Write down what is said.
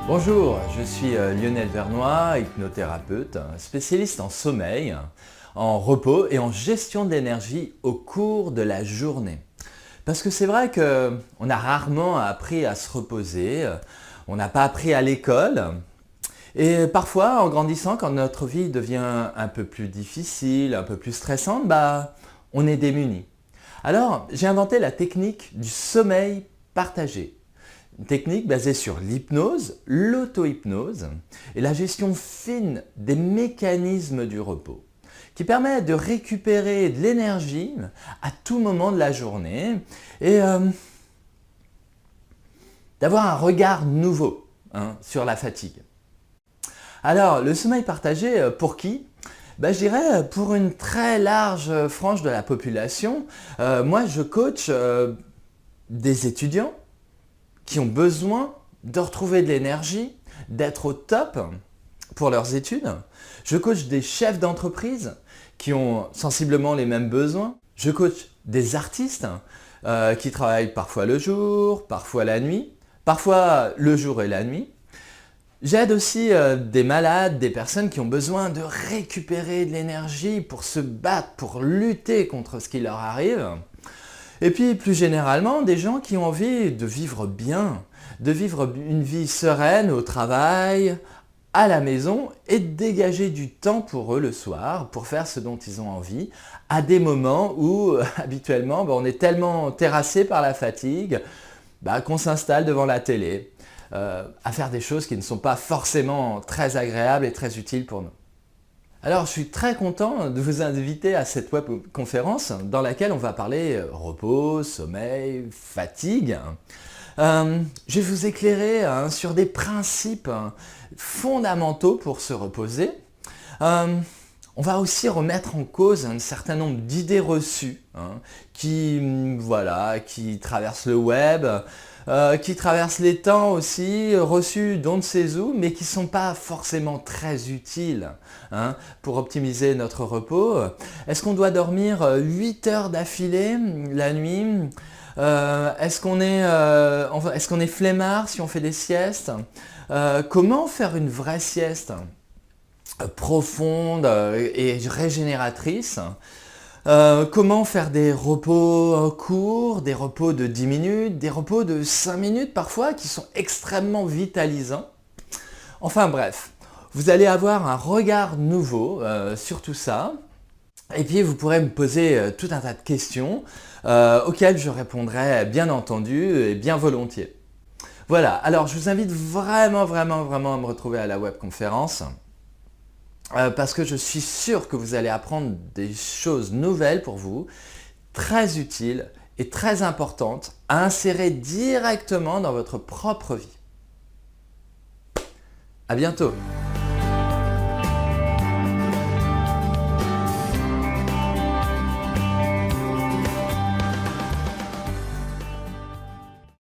Bonjour, je suis Lionel Vernois, hypnothérapeute, spécialiste en sommeil, en repos et en gestion de l'énergie au cours de la journée. Parce que c'est vrai qu'on a rarement appris à se reposer, on n'a pas appris à l'école. Et parfois, en grandissant, quand notre vie devient un peu plus difficile, un peu plus stressante, on est démuni. Alors, j'ai inventé la technique du sommeil partagé. Une technique basée sur l'hypnose, l'auto-hypnose et la gestion fine des mécanismes du repos, qui permet de récupérer de l'énergie à tout moment de la journée et d'avoir un regard nouveau sur la fatigue. Alors, le sommeil partagé, pour qui ? Je dirais pour une très large frange de la population. Moi, je coach des étudiants qui ont besoin de retrouver de l'énergie, d'être au top pour leurs études. Je coach des chefs d'entreprise qui ont sensiblement les mêmes besoins. Je coach des artistes qui travaillent parfois le jour, parfois la nuit, parfois le jour et la nuit. J'aide aussi des malades, des personnes qui ont besoin de récupérer de l'énergie pour se battre, pour lutter contre ce qui leur arrive. Et puis plus généralement, des gens qui ont envie de vivre bien, de vivre une vie sereine au travail, à la maison et de dégager du temps pour eux le soir, pour faire ce dont ils ont envie, à des moments où habituellement on est tellement terrassé par la fatigue qu'on s'installe devant la télé à faire des choses qui ne sont pas forcément très agréables et très utiles pour nous. Alors, je suis très content de vous inviter à cette webconférence dans laquelle on va parler repos, sommeil, fatigue. Je vais vous éclairer sur des principes fondamentaux pour se reposer. On va aussi remettre en cause un certain nombre d'idées reçues qui traversent le web, qui traversent les temps aussi, reçues d'on ne sait où, mais qui ne sont pas forcément très utiles pour optimiser notre repos. Est-ce qu'on doit dormir 8 heures d'affilée la nuit ? Est-ce qu'on est flemmard si on fait des siestes ? Comment faire une vraie sieste profonde et régénératrice ? Comment faire des repos courts, des repos de 10 minutes, des repos de 5 minutes parfois qui sont extrêmement vitalisants. Enfin bref, vous allez avoir un regard nouveau sur tout ça. Et puis vous pourrez me poser tout un tas de questions auxquelles je répondrai bien entendu et bien volontiers. Voilà, alors je vous invite vraiment à me retrouver à la webconférence. Parce que je suis sûr que vous allez apprendre des choses nouvelles pour vous, très utiles et très importantes à insérer directement dans votre propre vie. À bientôt.